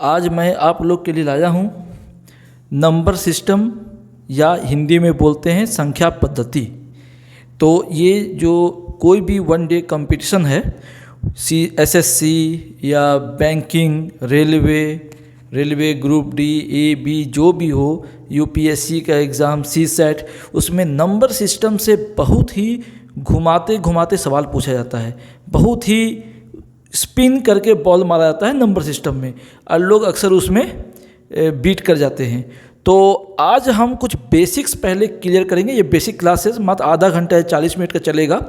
आज मैं आप लोग के लिए लाया हूँ नंबर सिस्टम या हिंदी में बोलते हैं संख्या पद्धति। तो ये जो कोई भी वन डे कंपटीशन है एसएससी या बैंकिंग, रेलवे ग्रुप डी, ए, बी जो भी हो, यूपीएससी का एग्ज़ाम, सीसेट, उसमें नंबर सिस्टम से बहुत ही घुमाते घुमाते सवाल पूछा जाता है, बहुत ही स्पिन करके बॉल मारा जाता है नंबर सिस्टम में, और लोग अक्सर उसमें बीट कर जाते हैं। तो आज हम कुछ बेसिक्स पहले क्लियर करेंगे। ये बेसिक क्लासेस मात्र आधा घंटा है, 40 मिनट का चलेगा,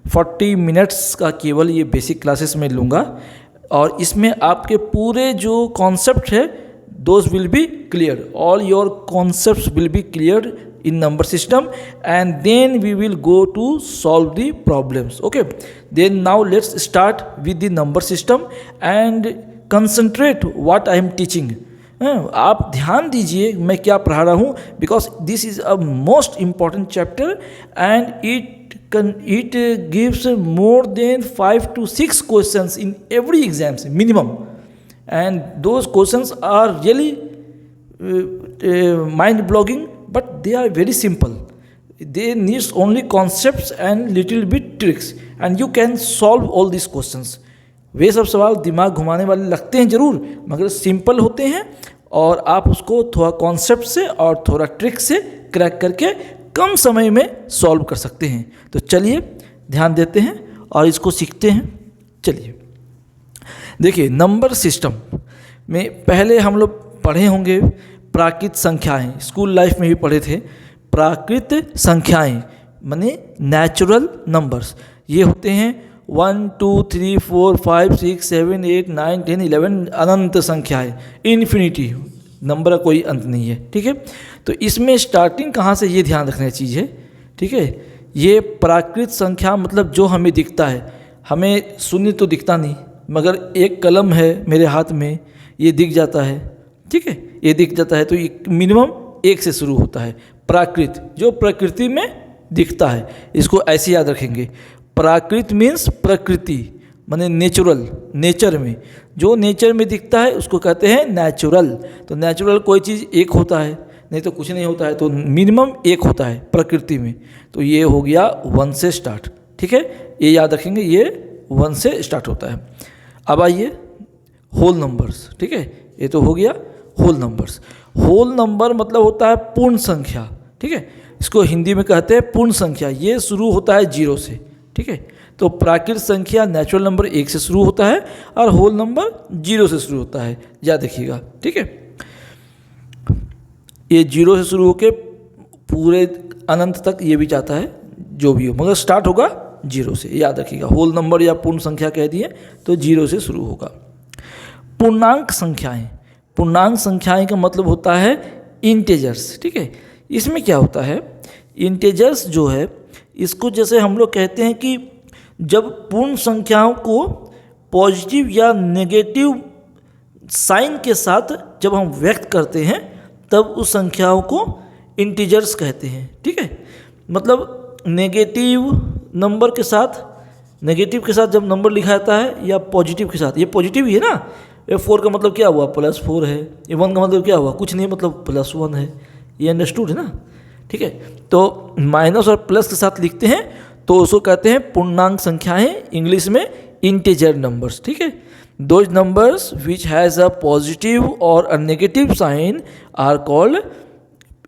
40 मिनट्स का केवल ये बेसिक क्लासेस में लूँगा, और इसमें आपके पूरे जो कॉन्सेप्ट है those will be clear, all your concepts will be clear in number system, and then we will go to solve the problems. Okay, then now let's start with the number system and concentrate what I am teaching. आप ध्यान दीजिए मैं क्या पढ़ा रहा हूँ, because this is a most important chapter and it gives more than 5 to 6 questions in every exams minimum, and those questions are really mind blogging, but they are very simple. They need only concepts and little bit tricks, and you can solve all these questions. वे सब सवाल दिमाग घुमाने वाले लगते हैं ज़रूर, मगर simple होते हैं और आप उसको थोड़ा कॉन्सेप्ट से और थोड़ा ट्रिक से क्रैक करके कम समय में सॉल्व कर सकते हैं। तो चलिए ध्यान देते हैं और इसको सीखते हैं। चलिए देखिए, नंबर सिस्टम में पहले हम लोग पढ़े होंगे प्राकृत संख्याएं, स्कूल लाइफ में भी पढ़े थे। प्राकृत संख्याएं माने नेचुरल नंबर्स, ये होते हैं 1 2 3 4 5 6 7 8 9 10 11 अनंत संख्याएं, इन्फिनिटी, नंबर का कोई अंत नहीं है। ठीक है, तो इसमें स्टार्टिंग कहाँ से ये ध्यान रखने की चीज़ है। ठीक है, ये प्राकृत संख्या मतलब जो हमें दिखता है, हमें शून्य तो दिखता नहीं, मगर एक कलम है मेरे हाथ में, ये दिख जाता है। ठीक है, ये दिख जाता है, तो ये मिनिमम 1 से शुरू होता है। प्राकृत जो प्रकृति में दिखता है, इसको ऐसे याद रखेंगे। प्राकृत मीन्स प्रकृति माने नेचुरल, नेचर में जो नेचर में दिखता है उसको कहते हैं नेचुरल। तो नेचुरल कोई चीज़ 1 होता है, नहीं तो कुछ नहीं होता है, तो मिनिमम 1 होता है प्रकृति में। तो ये हो गया 1 से स्टार्ट। ठीक है, ये याद रखेंगे, ये 1 से स्टार्ट होता है। अब आइए होल नंबर्स। ठीक है, ये तो हो गया होल नंबर्स। होल नंबर मतलब होता है पूर्ण संख्या। ठीक है, इसको हिंदी में कहते हैं पूर्ण संख्या। ये शुरू होता है 0 से। ठीक है, तो प्राकृत संख्या नेचुरल नंबर 1 से शुरू होता है और होल नंबर 0 से शुरू होता है, याद रखिएगा। ठीक है, ये 0 से शुरू होकर पूरे अनंत तक ये भी जाता है, जो भी हो, मगर स्टार्ट होगा 0 से, याद रखिएगा। होल नंबर या पूर्ण संख्या कह दिए तो 0 से शुरू होगा। पूर्णांक संख्याएं, पूर्णांक संख्याएं का मतलब होता है इंटेजर्स। ठीक है, इसमें क्या होता है, इंटेजर्स जो है इसको जैसे हम लोग कहते हैं कि जब पूर्ण संख्याओं को पॉजिटिव या नेगेटिव साइन के साथ जब हम व्यक्त करते हैं तब उस संख्याओं को इंटीजर्स कहते हैं। ठीक है, मतलब नेगेटिव नंबर के साथ, नेगेटिव के साथ जब नंबर लिखा जाता है या पॉजिटिव के साथ, ये पॉजिटिव ही है ना, ये 4 का मतलब क्या हुआ +4 है, ये 1 का मतलब क्या हुआ, कुछ नहीं, मतलब +1 है, ये अंडरस्टूड है ना। ठीक है, तो माइनस और प्लस के साथ लिखते हैं तो उसको कहते हैं पूर्णांक संख्याएं, इंग्लिश में इंटीजर नंबर्स। ठीक है, those numbers which has a positive और a negative sign are called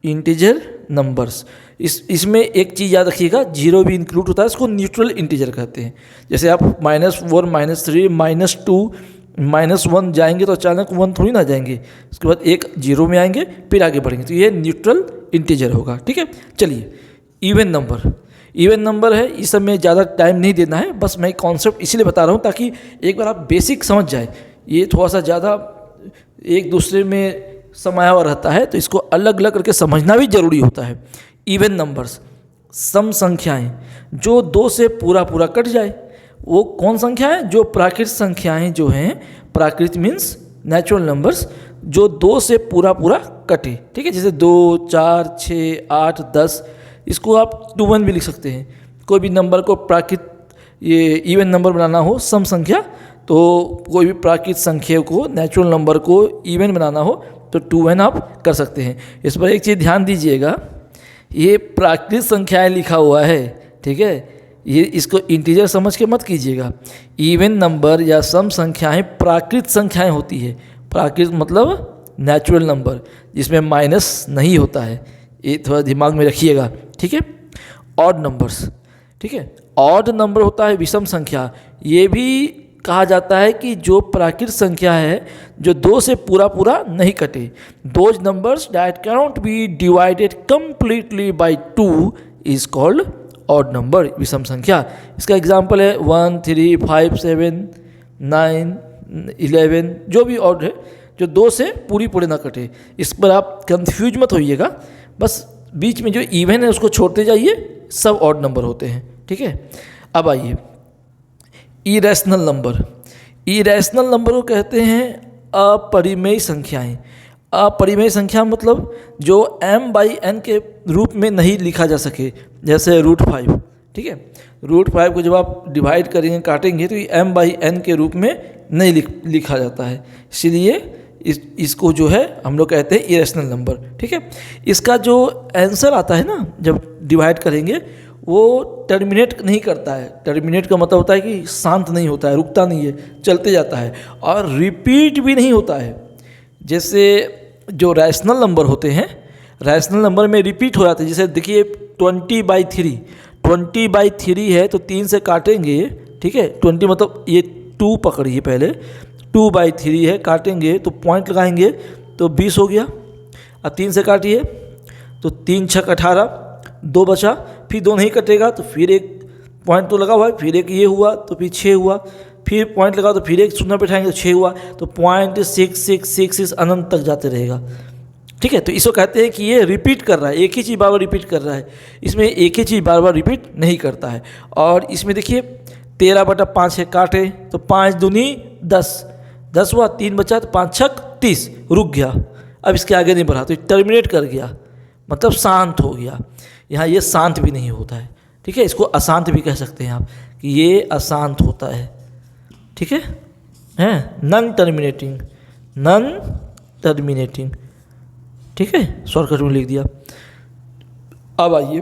integer numbers. इसमें एक चीज़ याद रखिएगा, 0 भी इंक्लूड होता है, इसको न्यूट्रल इंटीजर कहते हैं। जैसे आप -4 -3 -2 -1 जाएंगे तो अचानक 1 थोड़ी ना जाएंगे, उसके बाद एक 0 में आएंगे फिर आगे बढ़ेंगे, तो ये न्यूट्रल इंटीजर होगा। ठीक है, चलिए इवन नंबर, इवन नंबर है, इस सब में ज़्यादा टाइम नहीं देना है, बस मैं कॉन्सेप्ट इसीलिए बता रहा हूँ ताकि एक बार आप बेसिक समझ जाए। ये थोड़ा सा ज़्यादा एक दूसरे में समाया हुआ रहता है, तो इसको अलग अलग करके समझना भी जरूरी होता है। इवन नंबर्स सम संख्याएँ जो 2 से पूरा पूरा कट जाए, वो कौन संख्या है, जो प्राकृत संख्याएं जो हैं, प्राकृत मीन्स नेचुरल नंबर्स, जो 2 से पूरा पूरा कटे। ठीक है, जैसे 2 4 6 8 10, इसको आप 2 1 भी लिख सकते हैं। कोई भी नंबर को प्राकृत ये इवन नंबर बनाना हो, सम संख्या, तो तो कोई भी प्राकृत संख्या को, नेचुरल नंबर को इवन बनाना हो तो 2n आप कर सकते हैं। इस पर एक चीज़ ध्यान दीजिएगा, ये प्राकृत संख्याएं लिखा हुआ है, ठीक है, ये इसको इंटीजर समझ के मत कीजिएगा। इवन नंबर या सम संख्याएं प्राकृत संख्याएं होती है। प्राकृत मतलब नेचुरल नंबर जिसमें माइनस नहीं होता है, ये थोड़ा दिमाग में रखिएगा, ठीक है। ऑड नंबर्स, ठीक है, ऑड नंबर होता है विषम संख्या। ये भी कहा जाता है कि जो प्राकृत संख्या है जो 2 से पूरा पूरा नहीं कटे, those numbers that cannot be divided completely by 2 is called odd number, विषम संख्या। इसका एग्जांपल है 1, 3, 5, 7, 9, 11, जो भी ऑड है जो 2 से पूरे ना कटे। इस पर आप कंफ्यूज मत होइएगा, बस बीच में जो इवन है उसको छोड़ते जाइए, सब ऑड नंबर होते हैं, ठीक है। अब आइए इरेशनल नंबर। इरेशनल नंबर को कहते हैं अपरिमेय संख्याएं। अपरिमेय संख्या मतलब जो m/n के रूप में नहीं लिखा जा सके, जैसे √5, ठीक है। √5 को जब आप डिवाइड करेंगे, काटेंगे, तो ये m/n के रूप में नहीं लिखा जाता है, इसलिए इसको जो है हम लोग कहते हैं इरेशनल नंबर, ठीक है। इसका जो आंसर आता है ना जब डिवाइड करेंगे, वो टर्मिनेट नहीं करता है। टर्मिनेट का मतलब होता है कि शांत नहीं होता है, रुकता नहीं है, चलते जाता है, और रिपीट भी नहीं होता है। जैसे जो रैशनल नंबर होते हैं, रैशनल नंबर में रिपीट हो जाते हैं। जैसे देखिए 20/3, 20/3 है तो 3 से काटेंगे, ठीक है। 20 मतलब ये 2 पकड़िए, पहले 2/3 है, काटेंगे तो पॉइंट लगाएंगे तो 20 हो गया। अब 3 से काटिए तो 3 6 18, 2 बचा, फिर 2 नहीं कटेगा तो फिर एक पॉइंट तो लगा हुआ है, फिर एक ये हुआ तो फिर 6 हुआ, फिर पॉइंट लगा तो फिर एक शून्य बैठाएंगे तो 6 हुआ, तो 0.6666 अनंत तक जाते रहेगा, ठीक है। तो इसको कहते हैं कि ये रिपीट कर रहा है, एक ही चीज़ बार बार रिपीट कर रहा है। इसमें एक ही चीज़ बार बार रिपीट नहीं करता है। और इसमें देखिए 13/5 है, काटे तो 5 दूनी 10, 10 हुआ, 3 बचा तो 5 6 30, रुक गया, अब इसके आगे नहीं बढ़ा तो टर्मिनेट कर गया, मतलब शांत हो गया। यहाँ ये शांत भी नहीं होता है, ठीक है। इसको अशांत भी कह सकते हैं आप, कि ये अशांत होता है, ठीक है, नॉन टर्मिनेटिंग, नॉन टर्मिनेटिंग, ठीक है, शॉर्टकट में लिख दिया। अब आइए,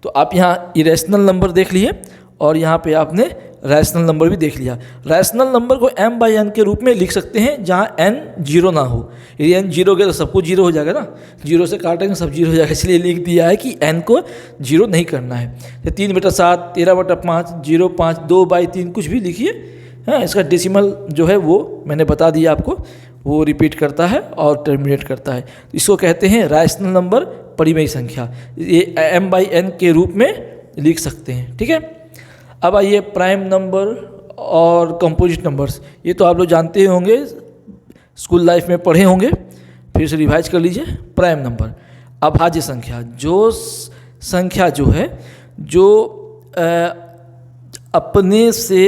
तो आप यहाँ इरेशनल नंबर देख लिए और यहाँ पे आपने रैशनल नंबर भी देख लिया। रैशनल नंबर को m/n के रूप में लिख सकते हैं जहाँ n 0 ना हो। यदि n 0 गया तो सब कुछ 0 हो जाएगा ना, 0 से काटेंगे सब 0 हो जाएगा, इसलिए लिख दिया है कि n को 0 नहीं करना है। तो 3/7, 13/5, 0.5, 2/3 कुछ भी लिखिए, हाँ। इसका डेसिमल जो है वो मैंने बता दिया आपको, वो रिपीट करता है और टर्मिनेट करता है। तो इसको कहते हैं रैशनल नंबर, परिमेय संख्या, ये m/n के रूप में लिख सकते हैं, ठीक है। अब आइए प्राइम नंबर और कंपोजिट नंबर्स। ये तो आप लोग जानते ही होंगे, स्कूल लाइफ में पढ़े होंगे, फिर से रिवाइज कर लीजिए। प्राइम नंबर अभाज्य संख्या, जो संख्या जो है जो अपने से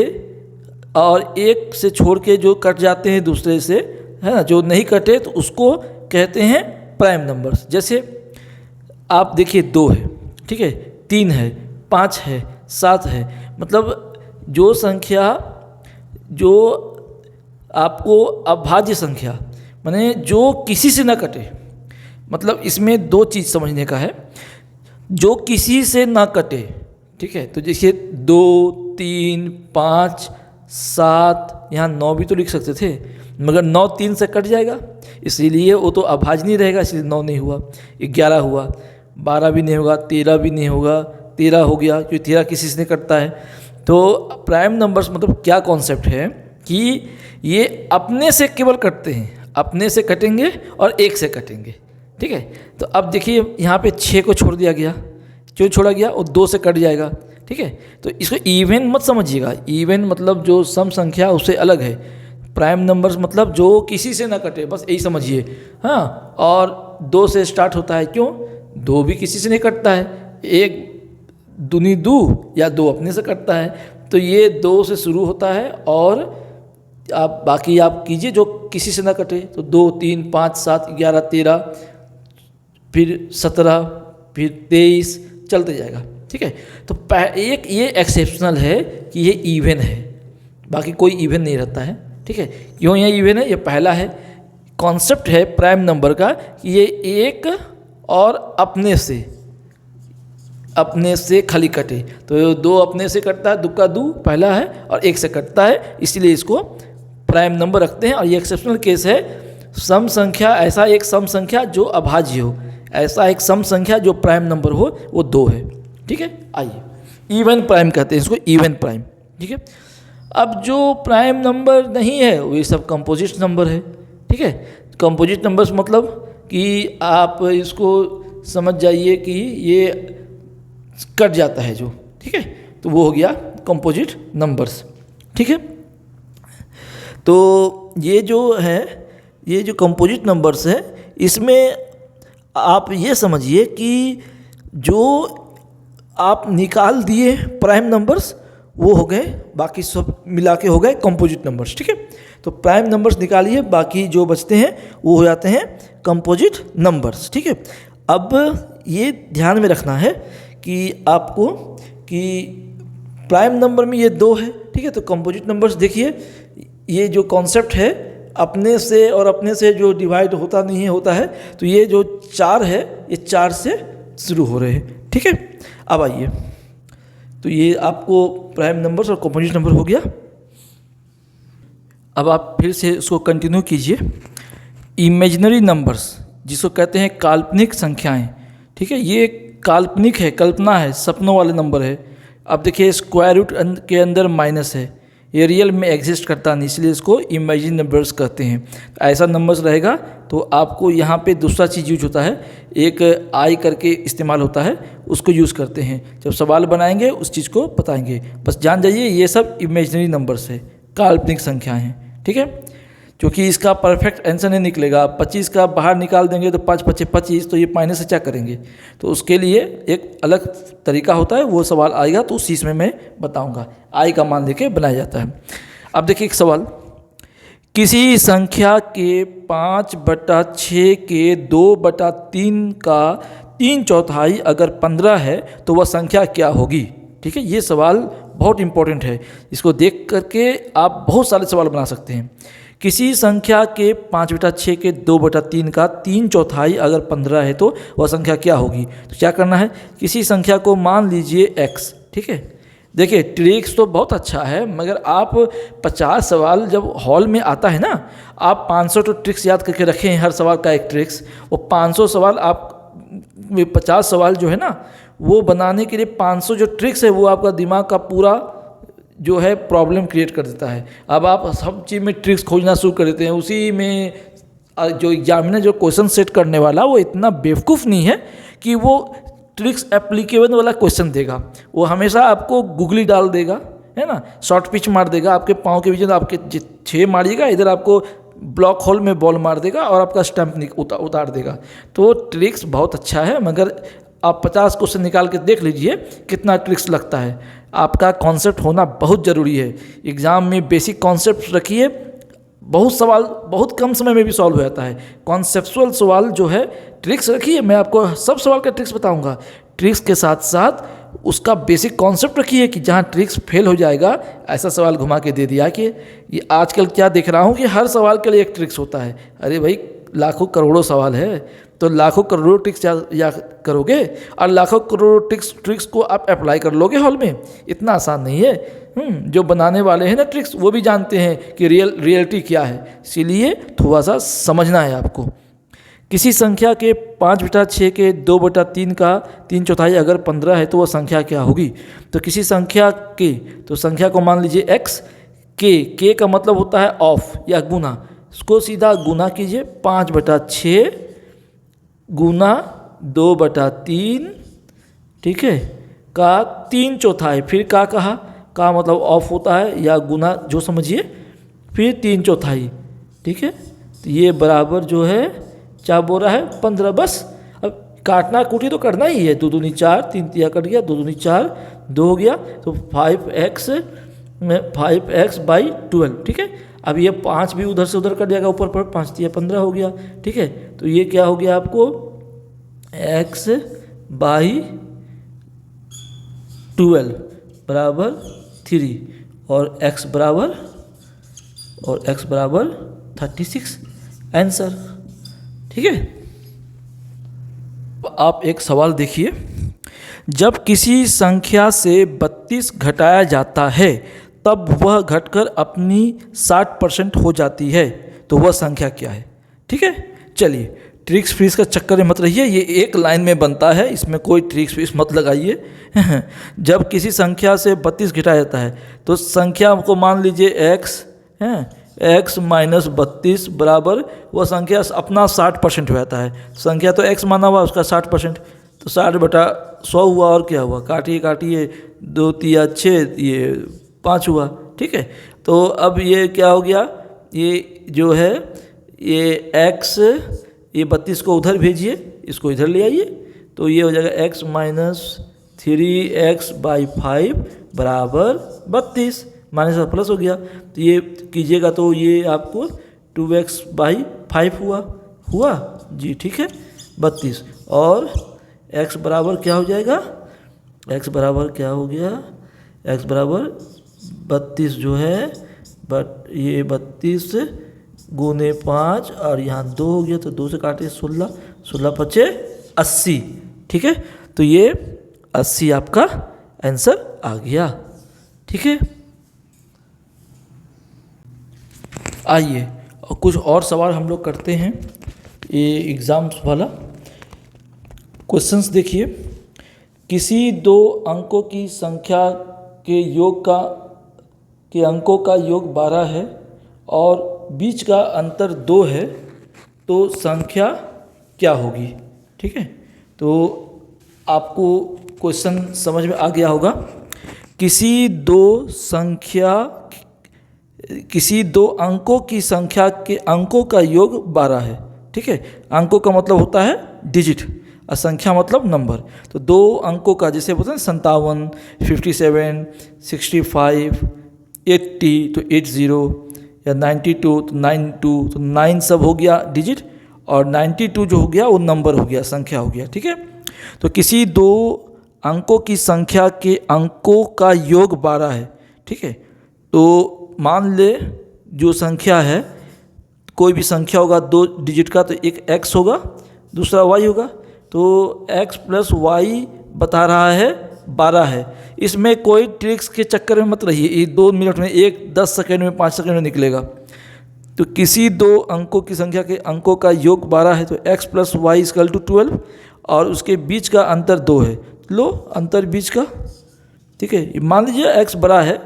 और एक से छोड़ के जो कट जाते हैं दूसरे से, है ना, जो नहीं कटे तो उसको कहते हैं प्राइम नंबर्स। जैसे आप देखिए 2 है, ठीक है, 3 है, 5 है, 7 है, मतलब जो संख्या जो आपको अभाज्य संख्या माने जो किसी से ना कटे, मतलब इसमें 2 चीज़ समझने का है, जो किसी से ना कटे, ठीक है। तो जैसे 2, 3, 5, 7, यहाँ 9 भी तो लिख सकते थे, मगर 9 3 से कट जाएगा, इसीलिए वो तो अभाज्य नहीं रहेगा, इसलिए 9 नहीं हुआ। 11 हुआ, 12 भी नहीं होगा, 13 भी नहीं होगा, 13 हो गया, क्योंकि 13 किसी से नहीं कटता है। तो प्राइम नंबर्स मतलब क्या कॉन्सेप्ट है कि ये अपने से केवल कटते हैं, अपने से कटेंगे और एक से कटेंगे, ठीक है। तो अब देखिए यहाँ पे 6 को छोड़ दिया गया, जो छोड़ा गया वो 2 से कट जाएगा, ठीक है। तो इसको इवन मत समझिएगा, इवन मतलब जो सम संख्या उससे अलग है। प्राइम नंबर्स मतलब जो किसी से ना कटे, बस यही समझिए, हाँ। और 2 से स्टार्ट होता है, क्यों? 2 भी किसी से नहीं कटता है, 1 दूनी 2 या 2 अपने से कटता है, तो ये 2 से शुरू होता है और आप बाकी आप कीजिए जो किसी से ना कटे। तो 2, 3, 5, 7, 11, 13, फिर 17, फिर 23 चलते जाएगा, ठीक है। तो एक ये एक्सेप्शनल है कि ये इवन है, बाकी कोई इवन नहीं रहता है। ठीक है, क्यों ये इवन है? ये पहला है कॉन्सेप्ट है प्राइम नंबर का कि ये एक और अपने से खाली कटे, तो दो अपने से कटता है, दो का दो पहला है और एक से कटता है, इसलिए इसको प्राइम नंबर रखते हैं। और ये एक्सेप्शनल केस है, सम संख्या, ऐसा एक सम संख्या जो अभाज्य हो, ऐसा एक सम संख्या जो प्राइम नंबर हो, वो 2 है। ठीक है, आइए इवन प्राइम कहते हैं इसको, इवन प्राइम। ठीक है, अब जो प्राइम नंबर नहीं है वो ये सब कंपोजिट नंबर है। ठीक है, कंपोजिट नंबर्स मतलब कि आप इसको समझ जाइए कि ये कट जाता है जो, ठीक है, तो वो हो गया कंपोजिट नंबर्स। ठीक है, तो ये जो है, ये जो कंपोजिट नंबर्स है, इसमें आप ये समझिए कि जो आप निकाल दिए प्राइम नंबर्स वो हो गए, बाकी सब मिला के हो गए कंपोजिट नंबर्स। ठीक है, तो प्राइम नंबर्स निकालिए, बाकी जो बचते हैं वो हो जाते हैं कंपोजिट नंबर्स। ठीक है, अब ये ध्यान में रखना है कि आपको कि प्राइम नंबर में ये 2 है। ठीक है, तो कंपोजिट नंबर्स देखिए, ये जो कॉन्सेप्ट है अपने से और अपने से जो डिवाइड होता नहीं है होता है, तो ये जो 4 है ये 4 से शुरू हो रहे हैं। ठीक है, अब आइए, तो ये आपको प्राइम नंबर्स और कंपोजिट नंबर हो गया। अब आप फिर से उसको कंटिन्यू कीजिए। इमेजिनरी नंबर्स जिसको कहते हैं काल्पनिक संख्याएं। ठीक है, ये काल्पनिक है, कल्पना है, सपनों वाले नंबर है। अब देखिए स्क्वायर रूट के अंदर माइनस है, ये रियल में एग्जिस्ट करता नहीं, इसलिए इसको इमेजिनरी नंबर्स कहते हैं। ऐसा नंबर्स रहेगा तो आपको यहाँ पे दूसरा चीज़ यूज होता है, एक आई करके इस्तेमाल होता है, उसको यूज़ करते हैं। जब सवाल बनाएंगे उस चीज़ को बताएंगे, बस जान जाइए ये सब इमेजिनरी नंबर्स है, काल्पनिक संख्याएँ हैं। ठीक है, क्योंकि इसका परफेक्ट आंसर नहीं निकलेगा। 25 का बाहर निकाल देंगे तो 5 5 25, तो ये माइनस से क्या करेंगे, तो उसके लिए एक अलग तरीका होता है, वो सवाल आएगा तो उस चीज़ में मैं बताऊंगा। आई का मान लेके बनाया जाता है। अब देखिए एक सवाल, किसी संख्या के 5/6 के 2/3 का 3/4 अगर 15 है तो वह संख्या क्या होगी। ठीक है, ये सवाल बहुत इंपॉर्टेंट है, इसको देख करके आप बहुत सारे सवाल बना सकते हैं। किसी संख्या के 5/6 के 2/3 का 3/4 अगर 15 है तो वह संख्या क्या होगी। तो क्या करना है, किसी संख्या को मान लीजिए x। ठीक है, देखिए ट्रिक्स तो बहुत अच्छा है, मगर आप 50 सवाल जब हॉल में आता है ना, आप 500 तो ट्रिक्स याद करके रखें हैं, हर सवाल का एक ट्रिक्स। वो 500 सवाल आप 50 सवाल जो है ना, वो बनाने के लिए 500 जो ट्रिक्स है वो आपका दिमाग का पूरा जो है प्रॉब्लम क्रिएट कर देता है। अब आप सब चीज़ में ट्रिक्स खोजना शुरू कर देते हैं, उसी में जो एग्जामिनर जो क्वेश्चन सेट करने वाला वो इतना बेवकूफ़ नहीं है कि वो ट्रिक्स एप्लीकेबल वाला क्वेश्चन देगा। वो हमेशा आपको गूगली डाल देगा, है ना, शॉर्ट पिच मार देगा, आपके पाँव के बीच में आपके 6 मारिएगा, इधर आपको ब्लॉक होल में बॉल मार देगा और आपका स्टंप उतार देगा। तो ट्रिक्स बहुत अच्छा है, मगर आप 50 क्वेश्चन निकाल के देख लीजिए कितना ट्रिक्स लगता है। आपका कॉन्सेप्ट होना बहुत ज़रूरी है। एग्ज़ाम में बेसिक कॉन्सेप्ट रखिए, बहुत सवाल बहुत कम समय में भी सॉल्व हो जाता है। कॉन्सेप्चुअल सवाल जो है ट्रिक्स रखिए, मैं आपको सब सवाल का ट्रिक्स बताऊंगा। ट्रिक्स के साथ साथ उसका बेसिक कॉन्सेप्ट रखिए कि जहाँ ट्रिक्स फेल हो जाएगा ऐसा सवाल घुमा के दे दिया कि ये आजकल क्या देख रहा हूँ कि हर सवाल के लिए एक ट्रिक्स होता है। अरे भाई, लाखों करोड़ों सवाल है तो लाखों करोड़ों ट्रिक्स या करोगे और लाखों करोड़ों ट्रिक्स को आप अप्लाई कर लोगे हॉल में, इतना आसान नहीं है। जो बनाने वाले हैं ना ट्रिक्स, वो भी जानते हैं कि रियलिटी क्या है, इसीलिए थोड़ा सा समझना है आपको। किसी संख्या के 5/6 के 2/3 का 3/4 अगर 15 है तो वह संख्या क्या होगी। तो किसी संख्या के, तो संख्या को मान लीजिए x, के का मतलब होता है ऑफ या गुना, इसको सीधा गुना कीजिए 5/6 गुना 2/3, ठीक है, का 3/4। फिर का कहा, का मतलब ऑफ होता है या गुना जो समझिए, फिर 3/4, ठीक है। तो ये बराबर जो है क्या बोल रहा है 15। बस अब काटना कूटी तो करना ही है, 2 दूनी 4, 3 तिया कट गया, 2 दूनी 4, 2 हो गया, तो 5x/12, ठीक है। अब ये 5 भी उधर से उधर कट जाएगा, ऊपर पर 5 तिया 15 हो गया, ठीक है। तो ये क्या हो गया आपको x/12 बराबर 3, और x बराबर 36 आंसर। ठीक है। आप एक सवाल देखिए, जब किसी संख्या से 32 घटाया जाता है तब वह घटकर अपनी 60% हो जाती है, तो वह संख्या क्या है? ठीक है, चलिए ट्रिक्स फ्रीज का चक्कर में मत रहिए, ये एक लाइन में बनता है, इसमें कोई ट्रिक्स फ्रीज मत लगाइए। जब किसी संख्या से 32 घटाया जाता है तो संख्या को मान लीजिए x है, x माइनस 32 बराबर वह संख्या अपना 60% हो जाता है। संख्या तो x माना हुआ, उसका 60%, तो 60/100 हुआ, और क्या हुआ, काटिए 2 3 6, ये 5 हुआ। ठीक है, तो अब ये क्या हो गया, ये जो है ये x, ये 32 को उधर भेजिए, इसको इधर ले आइए, तो ये हो जाएगा x माइनस 3x/5 बराबर 32, माइनस और प्लस हो गया, तो ये कीजिएगा तो ये आपको 2x/5 हुआ जी। ठीक है, 32, और x बराबर क्या हो जाएगा, x बराबर क्या हो गया, x बराबर 32 जो है, ये 32 गुने 5 और यहाँ 2 हो गया, तो 2 से काटे 16, 16 पचे 80। ठीक है, तो ये 80 आपका आंसर आ गया। ठीक है, आइए और कुछ और सवाल हम लोग करते हैं, ये एग्ज़ाम्स वाला। क्वेश्चंस देखिए, किसी 2 अंकों की संख्या के अंकों का योग 12 है और बीच का अंतर 2 है, तो संख्या क्या होगी? ठीक है, तो आपको क्वेश्चन समझ में आ गया होगा। किसी दो अंकों की संख्या के अंकों का योग 12 है। ठीक है, अंकों का मतलब होता है डिजिट, और संख्या मतलब नंबर। तो 2 अंकों का, जैसे बोलते हैं 57, 57, 65, 80 तो 80, या 92 तो 92, तो 9 सब हो गया डिजिट, और 92 जो हो गया वो नंबर हो गया, संख्या हो गया। ठीक है, तो किसी 2 अंकों की संख्या के अंकों का योग 12 है। ठीक है, तो मान ले जो संख्या है, कोई भी संख्या होगा 2 डिजिट का, तो एक x होगा, दूसरा y होगा, तो x प्लस y बता रहा है 12 है। इसमें कोई ट्रिक्स के चक्कर में मत रहिए, ये 2 मिनट में, 10 सेकेंड में, 5 सेकेंड में निकलेगा। तो किसी 2 अंकों की संख्या के अंकों का योग 12 है, तो x plus Y equal to 12, और उसके बीच का अंतर 2 है। लो अंतर बीच का, ठीक है, मान लीजिए x बड़ा है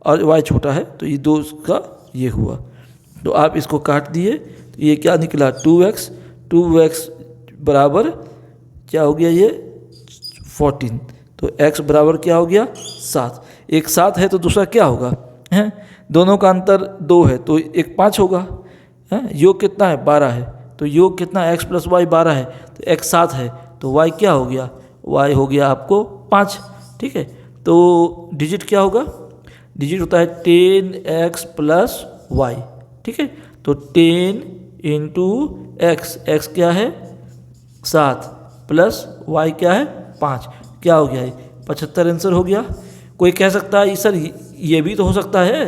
और y छोटा है, तो ये 2 का ये हुआ, तो आप इसको काट दिए, तो ये क्या निकला 2x बराबर क्या हो गया, ये 14, तो x बराबर क्या हो गया 7। एक 7 है तो दूसरा क्या होगा, हैं, दोनों का अंतर 2 है, तो एक 5 होगा, हैं, योग कितना है 12 है, तो योग कितना x प्लस वाई 12 है, तो x 7 है, तो y क्या हो गया, y हो गया आपको 5। ठीक है, तो डिजिट क्या होगा, डिजिट होता है 10x प्लस वाई। ठीक है, तो 10 इंटू x क्या है 7 प्लस y क्या है 5, क्या हो गया, 75 आंसर हो गया। कोई कह सकता है सर ये भी तो हो सकता है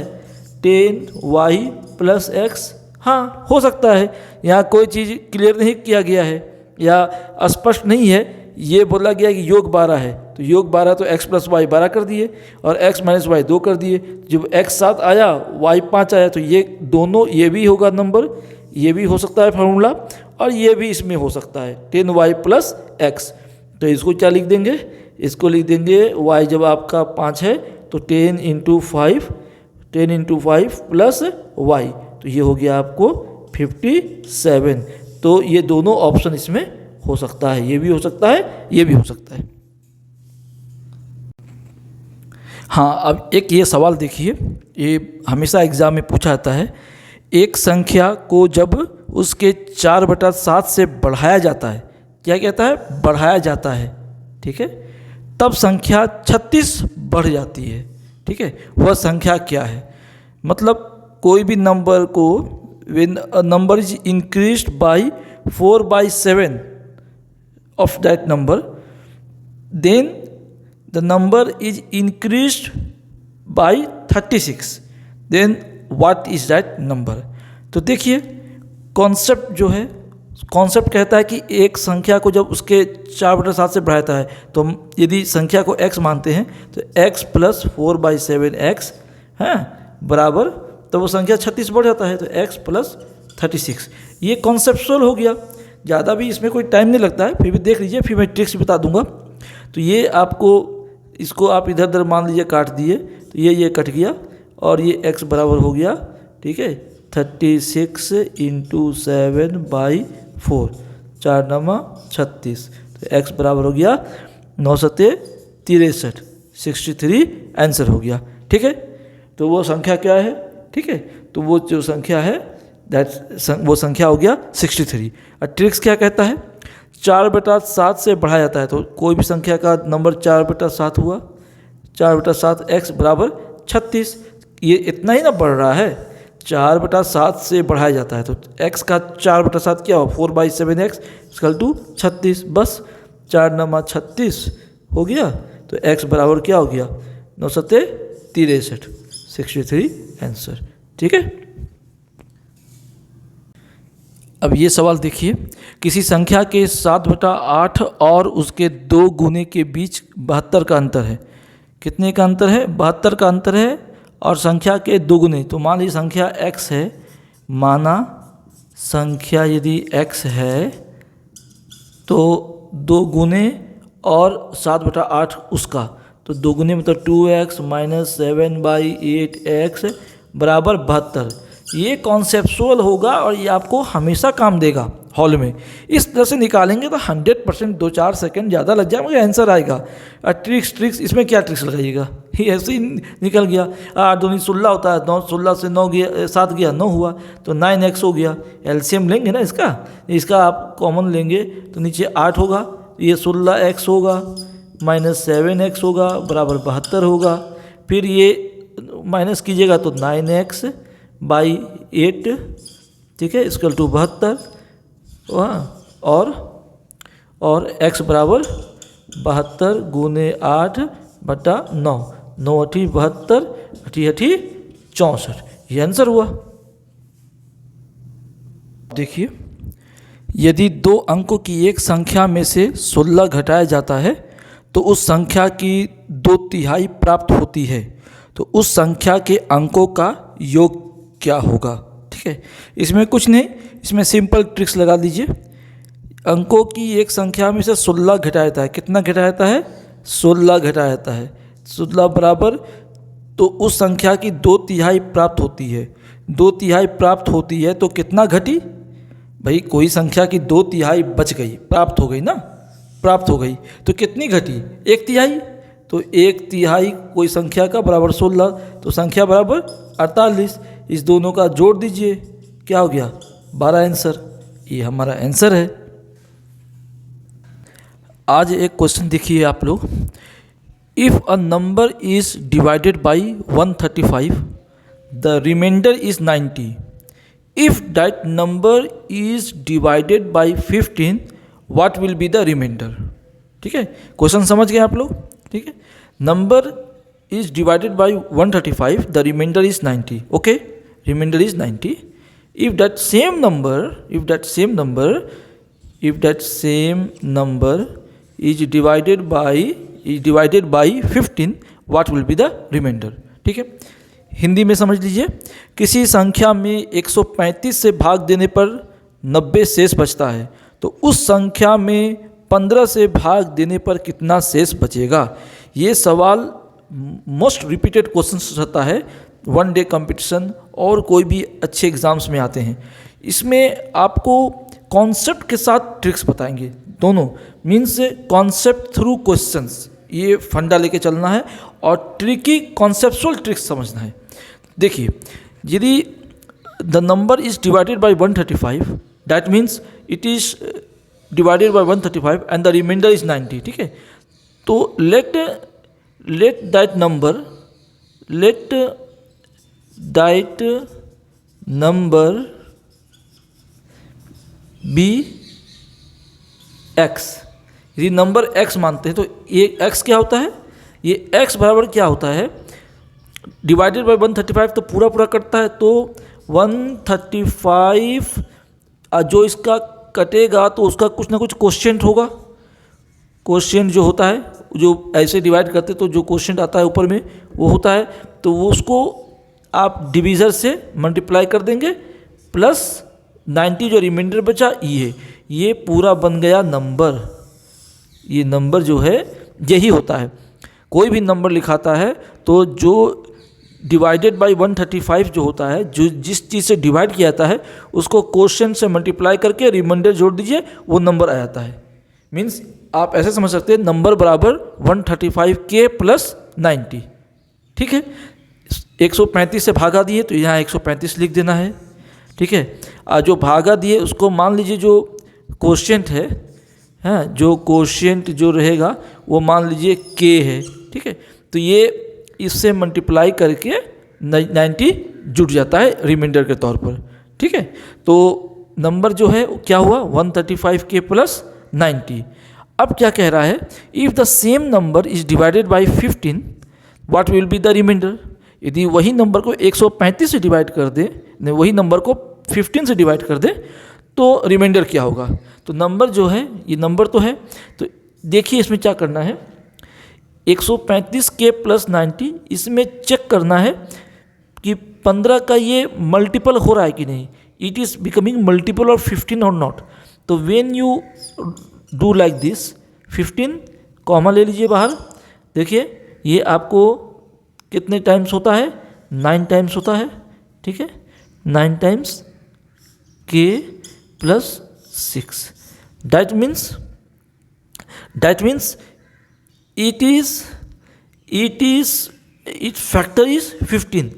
10y प्लस x, हाँ हो सकता है, यहाँ कोई चीज़ क्लियर नहीं किया गया है या स्पष्ट नहीं है, ये बोला गया कि योग 12 है, तो योग 12 तो x प्लस वाई 12 कर दिए और x माइनस वाई 2 कर दिए। जब x 7 आया y 5 आया, तो ये दोनों, ये भी होगा नंबर, ये भी हो सकता है फार्मूला, और ये भी इसमें हो सकता है 10y प्लस x। तो इसको क्या लिख देंगे, इसको लिख देंगे y जब आपका 5 है तो 10 इंटू 5 प्लस y, तो ये हो गया आपको 57। तो ये दोनों ऑप्शन इसमें हो सकता है, ये भी हो सकता है, ये भी हो सकता है। हाँ, अब एक ये सवाल देखिए, ये हमेशा एग्ज़ाम में पूछा जाता है, एक संख्या को जब उसके 4/7 से बढ़ाया जाता है, क्या कहता है, बढ़ाया जाता है, ठीक है, तब संख्या 36 बढ़ जाती है। ठीक है, वह संख्या क्या है, मतलब कोई भी नंबर को, when a number is increased by 4/7 of that number, then the number is increased by 36, then what is that number. तो देखिए कॉन्सेप्ट जो है, कॉन्सेप्ट कहता है कि एक संख्या को जब उसके 4/7 से बढ़ाता है, तो हम यदि संख्या को x मानते हैं तो x + 4/7x है बराबर, तो वो संख्या 36 बढ़ जाता है, तो x + 36। ये कॉन्सेप्चुअल हो गया, ज़्यादा भी इसमें कोई टाइम नहीं लगता है, फिर भी देख लीजिए, फिर मैं ट्रिक्स बता दूंगा। तो ये आपको, इसको आप इधर उधर मान लीजिए काट दिए, तो ये कट गया और ये x बराबर हो गया, ठीक है, 36 × 7/4, 4 9 36, तो x बराबर हो गया 9 7 63, 63 आंसर हो गया। ठीक है, तो वो संख्या क्या है, ठीक है, तो वो जो संख्या है वो संख्या हो गया 63। और ट्रिक्स क्या कहता है, 4/7 से बढ़ाया जाता है, तो कोई भी संख्या का नंबर 4/7 हुआ, 4/7 x बराबर 36, ये इतना ही ना बढ़ रहा है, 4/7 से बढ़ाया जाता है, तो x का 4/7 क्या हो, 4/7x = 36, बस 4 9 36 हो गया, तो x बराबर क्या हो गया 9 7 63, 63 आंसर। ठीक है, अब ये सवाल देखिए, किसी संख्या के 7/8 और उसके 2 गुने के बीच 72 का अंतर है। कितने का अंतर है, 72 का अंतर है, और संख्या के 2 गुने, तो मान लीजिए संख्या x है, माना संख्या यदि x है तो 2 गुने और 7/8 उसका, तो 2 गुने मतलब 2x - 7/8x बराबर 72। ये कॉन्सेप्चुअल होगा और ये आपको हमेशा काम देगा हॉल में। इस तरह से निकालेंगे तो 100% 2-4 सेकंड ज़्यादा लग जाएगा, आंसर आएगा। और ट्रिक्स इसमें क्या ट्रिक्स लगाइएगा, ये ऐसे ही निकल गया। 8 दूनी 16 होता है, 9 16 से 9 गया, 7 गया 9 हुआ, तो 9x हो गया। एलसीएम लेंगे ना इसका आप कॉमन लेंगे तो नीचे 8 होगा, ये 16x होगा -7x होगा बराबर 72 होगा। फिर ये माइनस कीजिएगा तो 9x/8, ठीक है, = 72, और x बराबर 72 × 8/9, 9 8 72, 8 8 64, ये आंसर हुआ। देखिए, यदि 2 अंकों की एक संख्या में से 16 घटाया जाता है तो उस संख्या की 2/3 प्राप्त होती है, तो उस संख्या के अंकों का योग क्या होगा। ठीक है, इसमें कुछ नहीं, इसमें सिंपल ट्रिक्स लगा दीजिए। अंकों की एक संख्या में से 16 घटाया जाता है, कितना घटाया जाता है, 16 घटाया जाता है, 16 बराबर, तो उस संख्या की 2/3 प्राप्त होती है। 2/3 प्राप्त होती है तो कितना घटी, भाई कोई संख्या की 2/3 बच गई, प्राप्त हो गई ना, प्राप्त हो गई, तो कितनी घटी, 1/3, तो 1/3 कोई संख्या का बराबर 16, तो संख्या बराबर 48। इस दोनों का जोड़ दीजिए, क्या हो गया 12 आंसर, ये हमारा आंसर है। आज एक क्वेश्चन देखिए आप लोग, if a number is divided by 135 the remainder is 90, if that number is divided by 15 what will be the remainder. ठीक है, क्वेश्चन समझ गए आप लोग। ठीक है, number is divided by 135, the remainder is 90, okay, remainder is 90। if that same number is divided by 15 what will be the remainder। ठीक है, हिंदी में समझ लीजिए, किसी संख्या में 135 से भाग देने पर 90 शेष बचता है, तो उस संख्या में 15 से भाग देने पर कितना शेष बचेगा। ये सवाल मोस्ट रिपीटेड क्वेश्चन रहता है, 1 डे कंपटीशन और कोई भी अच्छे एग्जाम्स में आते हैं। इसमें आपको कॉन्सेप्ट के साथ ट्रिक्स बताएंगे, दोनों मीन्स कॉन्सेप्ट थ्रू क्वेश्चंस, ये फंडा लेके चलना है और ट्रिकी कॉन्सेप्चुअल ट्रिक्स समझना है। देखिए, यदि the number is divided by 135 that means it is divided by 135 and the remainder is 90। ठीक है, तो let that number be x। यदि नंबर x मानते हैं तो ये x क्या होता है, ये x बराबर क्या होता है, डिवाइडेड बाय 135 तो पूरा पूरा कटता है, तो 135 जो इसका कटेगा तो उसका कुछ ना कुछ कोशेंट होगा। कोशेंट जो होता है, जो ऐसे डिवाइड करते तो जो कोशेंट आता है ऊपर में वो होता है, तो वो उसको आप डिवीज़र से मल्टीप्लाई कर देंगे प्लस 90 जो रिमाइंडर बचा ये पूरा बन गया नंबर। ये नंबर जो है यही होता है। कोई भी नंबर लिखाता है तो जो डिवाइडेड बाय 135 जो होता है, जो जिस चीज़ से डिवाइड किया जाता है उसको क्वोशिएंट से मल्टीप्लाई करके रिमाइंडर जोड़ दीजिए, वो नंबर आ जाता है। मीन्स आप ऐसे समझ सकते हैं नंबर बराबर 135k प्लस 90। ठीक है, 135 से भागा दिए तो यहाँ 135 लिख देना है। ठीक है, जो भागा दिए उसको मान लीजिए जो क्वोशिएंट है, हाँ, जो क्वोशिएंट जो रहेगा वो मान लीजिए k है। ठीक है, तो ये इससे मल्टीप्लाई करके 90 जुड़ जाता है रिमाइंडर के तौर पर। ठीक है, तो नंबर जो है क्या हुआ 135k प्लस 90। अब क्या कह रहा है, if the same number is divided by 15 what will be the remainder. यदि वही नंबर को 135 से डिवाइड कर दे, वही नंबर को 15 से डिवाइड कर दे तो रिमाइंडर क्या होगा। तो नंबर जो है, ये नंबर तो है, तो देखिए इसमें क्या करना है, 135k प्लस 90 इसमें चेक करना है कि 15 का ये मल्टीपल हो रहा है कि नहीं, it is becoming multiple of 15 और नॉट। तो when you do like this, 15 comma ले लीजिए बाहर, देखिए ये आपको कितने टाइम्स होता है, 9 टाइम्स होता है। ठीक है, 9 times k plus 6, that means it factor is 15।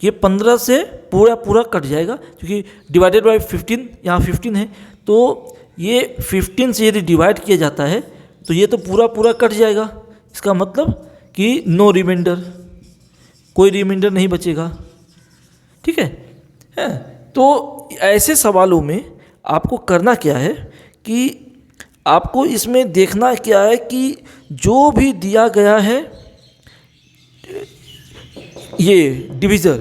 ये 15 से पूरा कट जाएगा, क्योंकि डिवाइडेड बाय 15 यहाँ 15 है, तो ये 15 से यदि डिवाइड किया जाता है तो ये तो पूरा कट जाएगा। इसका मतलब कि नो रिमाइंडर, कोई रिमाइंडर नहीं बचेगा। ठीक है, तो ऐसे सवालों में आपको करना क्या है कि आपको इसमें देखना क्या है कि जो भी दिया गया है ये डिवीज़र,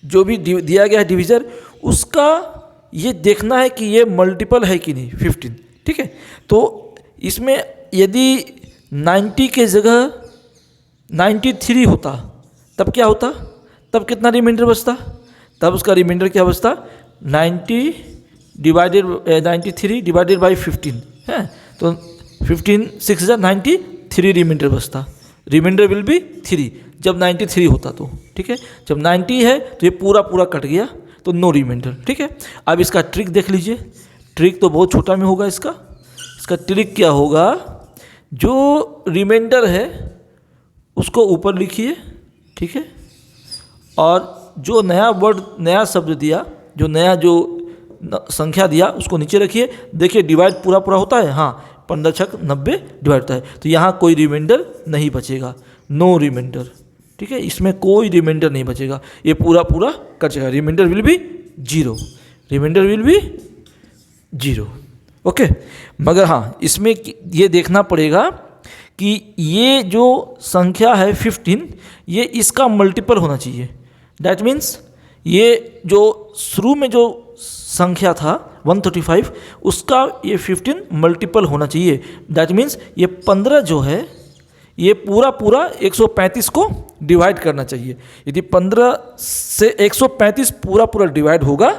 जो भी दिया गया है डिवीज़र, उसका ये देखना है कि ये मल्टीपल है कि नहीं 15। ठीक है, तो इसमें यदि 90 के जगह 93 होता तब क्या होता, तब कितना रिमाइंडर बचता, तब उसका रिमाइंडर क्या बचता, 93 डिवाइडेड बाई 15 है, तो 15 6 93 रिमाइंडर बचता। रिमाइंडर विल बी 3 जब 93 होता तो। ठीक है, जब 90 है तो ये पूरा कट गया तो नो रिमाइंडर। ठीक है, अब इसका ट्रिक देख लीजिए। ट्रिक तो बहुत छोटा में होगा इसका ट्रिक क्या होगा, जो रिमाइंडर है उसको ऊपर लिखिए। ठीक है, और जो नया शब्द दिया, जो नया जो संख्या दिया उसको नीचे रखिए। देखिए डिवाइड पूरा होता है, हाँ 15 छक 90 डिवाइड होता है, तो यहाँ कोई रिमाइंडर नहीं बचेगा, नो रिमाइंडर। ठीक है, इसमें कोई रिमाइंडर नहीं बचेगा, ये पूरा कट जाएगा, remainder will be 0, remainder will be 0। Okay, मगर हाँ इसमें ये देखना पड़ेगा कि ये जो संख्या है 15 ये इसका मल्टीपल होना चाहिए। दैट मीन्स ये जो शुरू में जो संख्या था 135 उसका ये 15 मल्टीपल होना चाहिए। दैट मीन्स ये 15 जो है ये पूरा 135 को डिवाइड करना चाहिए। यदि 15 से 135 पूरा डिवाइड होगा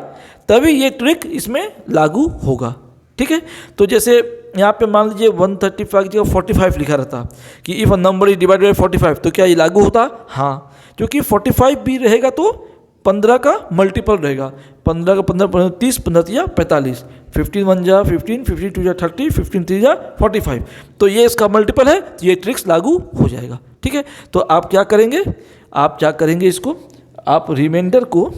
तभी ये ट्रिक इसमें लागू होगा। ठीक है, तो जैसे यहाँ पे मान लीजिए 135 की जगह 45 लिखा रहता कि if a number is divided bye 45, तो क्या ये लागू होता, हाँ, क्योंकि 45 भी रहेगा तो 15 का मल्टीपल रहेगा। 15 का 15 30, 15 या 45, 15 1 जा 15, 15 2 जा 30, 15 3 जा 45, तो ये इसका मल्टीपल है, तो ये ट्रिक्स लागू हो जाएगा। ठीक है, तो आप क्या करेंगे, इसको आप रिमाइंडर को,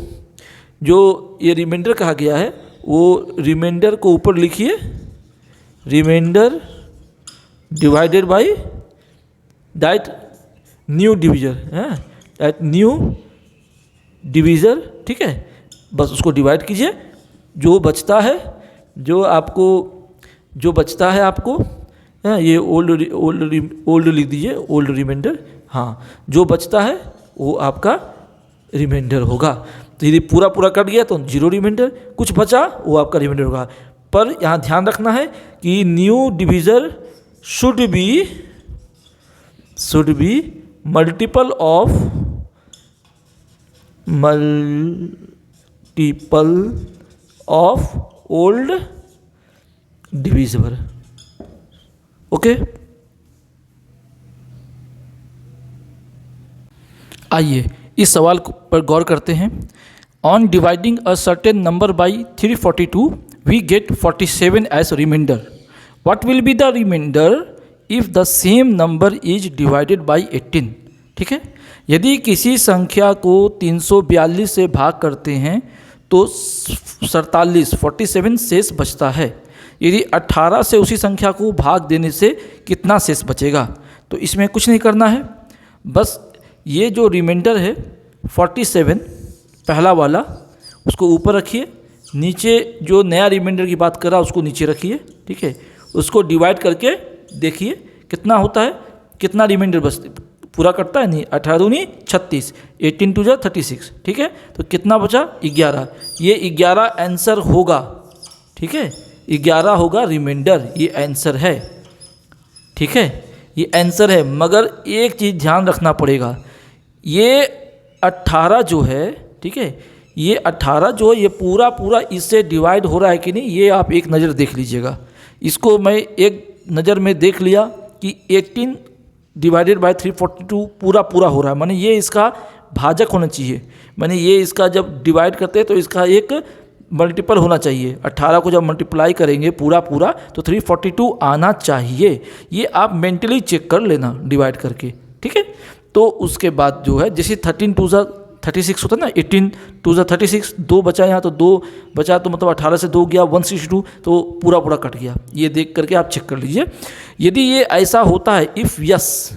जो ये रिमाइंडर कहा गया है वो रिमाइंडर को ऊपर लिखिए, remainder divided by that new divisor है, दैट न्यू डिवीज़र। ठीक है, बस उसको डिवाइड कीजिए, जो बचता है आपको ये ओल्ड लिख दीजिए, ओल्ड रिमाइंडर। हाँ, जो बचता है वो आपका रिमाइंडर होगा। तो यदि पूरा पूरा कट गया तो 0 रिमाइंडर, कुछ बचा वो आपका रिमाइंडर होगा। पर यहाँ ध्यान रखना है कि new divisor should be multiple of old divisible. Okay, आइए इस सवाल पर गौर करते हैं। On dividing a certain number by 342 we get 47 as remainder. What will be the remainder if the same number is divided by 18। ठीक है, यदि किसी संख्या को 342 से भाग करते हैं तो 47 शेष बचता है। यदि 18 से उसी संख्या को भाग देने से कितना शेष बचेगा। तो इसमें कुछ नहीं करना है, बस ये जो रिमाइंडर है 47 पहला वाला उसको ऊपर रखिए, नीचे जो नया रिमाइंडर की बात कर रहा है उसको नीचे रखिए। ठीक है, उसको डिवाइड करके देखिए कितना होता है, कितना रिमाइंडर बचता, पूरा कटता है नहीं, 18 दूनी 36, 18 टू जा 36। ठीक है, तो कितना बचा 11। ये 11 आंसर होगा। ठीक है, 11 होगा रिमाइंडर, ये आंसर है। ठीक है, ये आंसर है। मगर एक चीज़ ध्यान रखना पड़ेगा, ये 18 जो है, ठीक है, ये 18 जो है ये पूरा पूरा इससे डिवाइड हो रहा है कि नहीं, ये आप एक नज़र देख लीजिएगा। इसको मैं एक नज़र में देख लिया कि 18 डिवाइडेड बाय 342 पूरा पूरा हो रहा है, माने ये इसका भाजक होना चाहिए। माने ये इसका जब डिवाइड करते हैं तो इसका एक मल्टीपल होना चाहिए। 18 को जब मल्टीप्लाई करेंगे पूरा पूरा तो 342 आना चाहिए। ये आप मेंटली चेक कर लेना डिवाइड करके। ठीक है, तो उसके बाद जो है जैसे 13 टू ज़ा 36 होता है ना, 18 टू ज़ा 36, 2 बचा यहाँ तो 2 बचा, तो मतलब 18 से 2 गया 162, तो पूरा पूरा कट गया। ये देख करके आप चेक कर लीजिए। यदि ये ऐसा होता है इफ़ यस,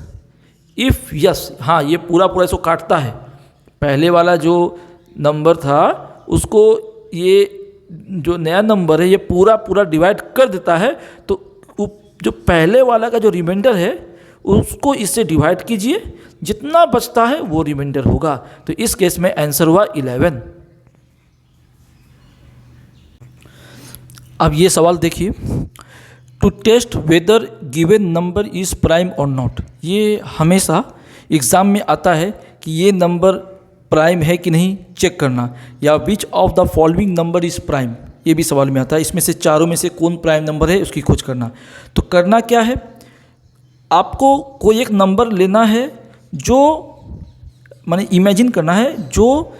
हाँ ये पूरा पूरा इसको काटता है, पहले वाला जो नंबर था उसको ये जो नया नंबर है ये पूरा पूरा डिवाइड कर देता है, तो जो पहले वाला का जो रिमाइंडर है उसको इससे डिवाइड कीजिए, जितना बचता है वो रिमाइंडर होगा। तो इस केस में आंसर हुआ 11। अब ये सवाल देखिए, to test whether given number is prime और नॉट। ये हमेशा एग्ज़ाम में आता है कि ये नंबर प्राइम है कि नहीं चेक करना, या which of the following number is prime, ये भी सवाल में आता है। इसमें से चारों में से कौन प्राइम नंबर है उसकी खोज करना। तो करना क्या है, आपको कोई एक नंबर लेना है जो माने इमेजिन करना है जो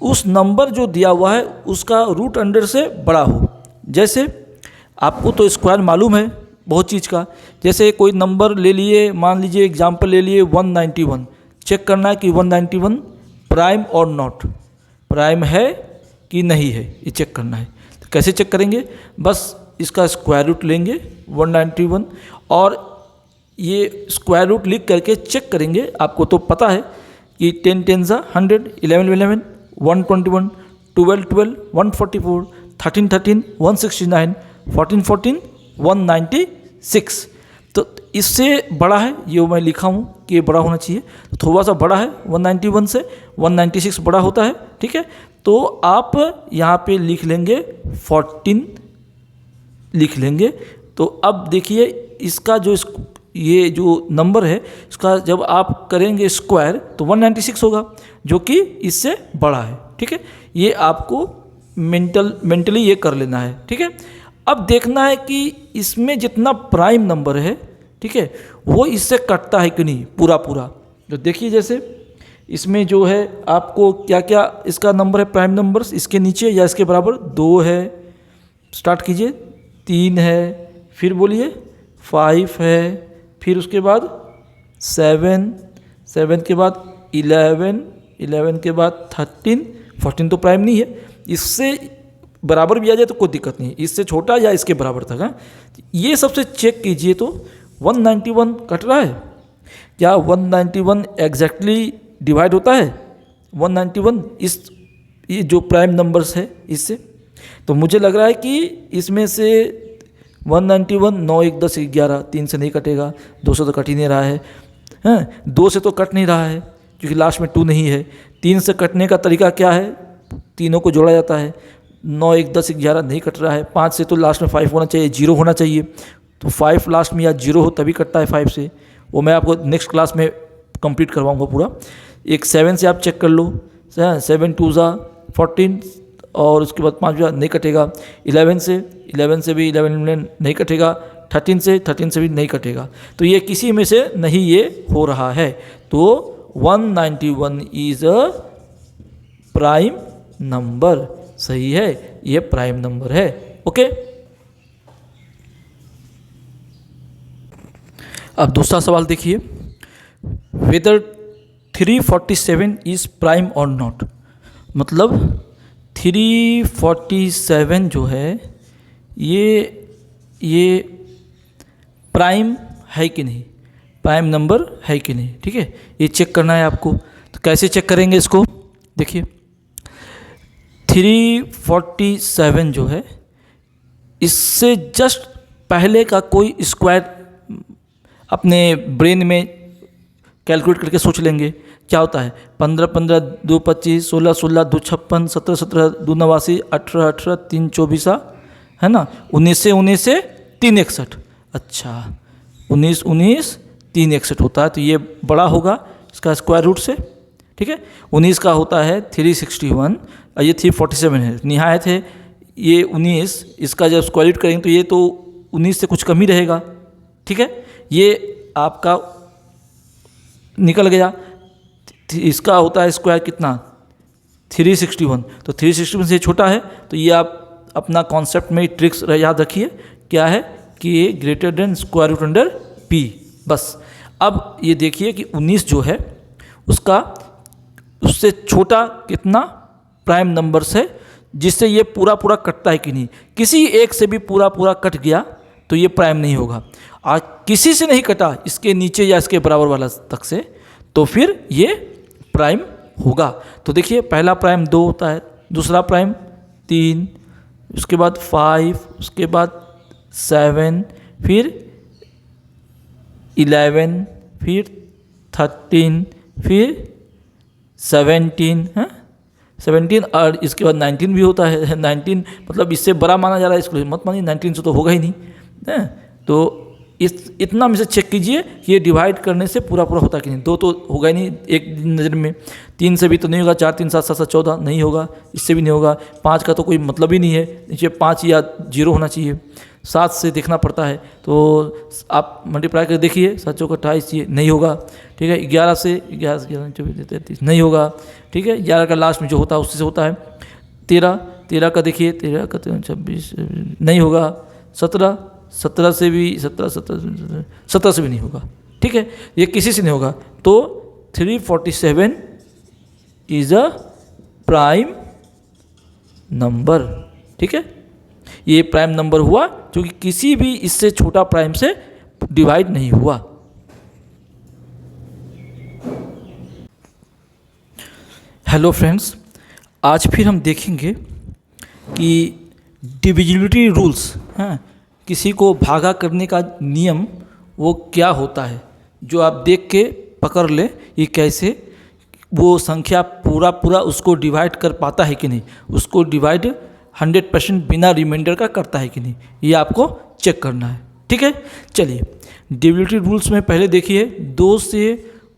उस नंबर जो दिया हुआ है उसका रूट अंडर से बड़ा हो। जैसे आपको तो स्क्वायर मालूम है बहुत चीज़ का, जैसे कोई नंबर ले लिए, मान लीजिए एग्जांपल ले लिए 191, चेक करना है कि 191 प्राइम और नॉट, प्राइम है कि नहीं है, ये चेक करना है। तो कैसे चेक करेंगे, बस इसका स्क्वायर रूट लेंगे 191 और ये स्क्वायर रूट लिख करके चेक करेंगे। आपको तो पता है कि 10 10 100, 11 11, 121, 12 12, 144, 13 13, 169, 14 14, 196। तो इससे बड़ा है, ये मैं लिखा हूँ कि ये बड़ा होना चाहिए, तो थोड़ा सा बड़ा है 191 से, 196 बड़ा होता है। ठीक है, तो आप यहाँ पे लिख लेंगे 14 लिख लेंगे। तो अब देखिए इसका जो ये जो नंबर है इसका जब आप करेंगे स्क्वायर तो 196 होगा, जो कि इससे बड़ा है। ठीक है, ये आपको मेंटली ये कर लेना है। ठीक है, अब देखना है कि इसमें जितना प्राइम नंबर है, ठीक है, वो इससे कटता है कि नहीं पूरा पूरा। तो देखिए जैसे इसमें जो है आपको क्या क्या इसका नंबर है प्राइम नंबर्स, इसके नीचे या इसके बराबर 2 है, स्टार्ट कीजिए, 3 है, फिर बोलिए 5 है, फिर उसके बाद 7, 7 के बाद 11, 11 के बाद 13, 14 तो प्राइम नहीं है, इससे बराबर भी आ जाए तो कोई दिक्कत नहीं, इससे छोटा या इसके बराबर तक है। ये सबसे चेक कीजिए तो 191 कट रहा है क्या, 191 एग्जैक्टली डिवाइड होता है 191 इस ये जो प्राइम नंबर्स है इससे। तो मुझे लग रहा है कि इसमें से 191 9 1 10 11 3 से नहीं कटेगा, 2 से तो कट ही नहीं रहा है, 2 से तो कट नहीं रहा है, क्योंकि लास्ट में 2 नहीं है। 3 से कटने का तरीका क्या है, तीनों को जोड़ा जाता है। 9, 1, 10, 11 नहीं कट रहा है। 5 से तो लास्ट में 5 होना चाहिए, 0 होना चाहिए। तो 5 लास्ट में या 0 हो तभी कटता है 5 से। वो मैं आपको नेक्स्ट क्लास में कंप्लीट करवाऊंगा पूरा। एक 7 से आप चेक कर लो, 7 2 ज़ा 14, और उसके बाद 5 नहीं कटेगा। 11 से भी 11 में नहीं कटेगा। 13 से भी नहीं कटेगा। तो ये किसी में से नहीं ये हो रहा है। तो 191 इज अ प्राइम नंबर, सही है, ये प्राइम नंबर है। ओके, अब दूसरा सवाल देखिए, वेदर 347 इज प्राइम और नॉट। मतलब 347 जो है ये प्राइम है कि नहीं, प्राइम नंबर है कि नहीं। ठीक है, ये चेक करना है आपको। तो कैसे चेक करेंगे इसको, देखिए 347 जो है, इससे जस्ट पहले का कोई स्क्वायर अपने ब्रेन में कैलकुलेट करके सोच लेंगे। क्या होता है, 15 15 2 25, 16 16 2 56, 17 17 2 89, 18 18 3 24, है ना। 19 से 3 61। अच्छा, 19 19 3 61 होता है। तो ये बड़ा होगा इसका स्क्वायर रूट से। ठीक है, 19 का होता है 361 और ये 347 है, निहायत है ये 19। इसका जब स्क्वायर रूट करेंगे तो ये तो 19 से कुछ कम ही रहेगा। ठीक है, ये आपका निकल गया। इसका होता है स्क्वायर कितना, 361। तो 361 से छोटा है। तो ये आप अपना कॉन्सेप्ट में ट्रिक्स याद रखिए, क्या है कि ये greater than square root under P, बस। अब ये देखिए कि 19 जो है उससे छोटा कितना प्राइम नंबर्स है, जिससे ये पूरा पूरा कटता है कि नहीं। किसी एक से भी पूरा पूरा कट गया तो ये प्राइम नहीं होगा। और किसी से नहीं कटा, इसके नीचे या इसके बराबर वाला तक से, तो फिर ये प्राइम होगा। तो देखिए पहला प्राइम 2 होता है, दूसरा प्राइम 3, उसके बाद 5, उसके बाद 7, फिर 11, फिर 13, फिर 17, है 17, और इसके बाद 19 भी होता है। 19 मतलब इससे बड़ा माना जा रहा है, इसको मत मानिए, 19 से तो होगा ही नहीं है। तो इतना में से चेक कीजिए कि ये डिवाइड करने से पूरा पूरा होता कि नहीं। 2 तो होगा ही नहीं एक नज़र में, 3 से भी तो नहीं होगा, 4 3 7 7 7 14 नहीं होगा, इससे भी नहीं होगा। 5 का तो कोई मतलब ही नहीं है, नीचे 5 या 0 होना चाहिए। 7 से देखना पड़ता है, तो आप मल्टीप्लाई कर देखिए, 7 चौक 28, ये नहीं होगा। ठीक है, 11 से 11 24 33 नहीं होगा। ठीक है, 11 का लास्ट में जो होता है उससे होता है। 13 का देखिए, 13 का 26 नहीं होगा। 17 से भी 17 से भी नहीं होगा। ठीक है, ये किसी से नहीं होगा। तो 347 इज अ प्राइम नंबर। ठीक है, ये प्राइम नंबर हुआ क्योंकि किसी भी इससे छोटा प्राइम से डिवाइड नहीं हुआ। हेलो फ्रेंड्स, आज फिर हम देखेंगे कि डिविजिबिलिटी रूल्स, हैं, किसी को भागा करने का नियम वो क्या होता है, जो आप देख के पकड़ ले ये कैसे वो संख्या पूरा पूरा उसको डिवाइड कर पाता है कि नहीं, उसको डिवाइड 100% बिना रिमाइंडर का करता है कि नहीं, ये आपको चेक करना है। ठीक है, चलिए डिविजिबिलिटी रूल्स में पहले देखिए, 2 से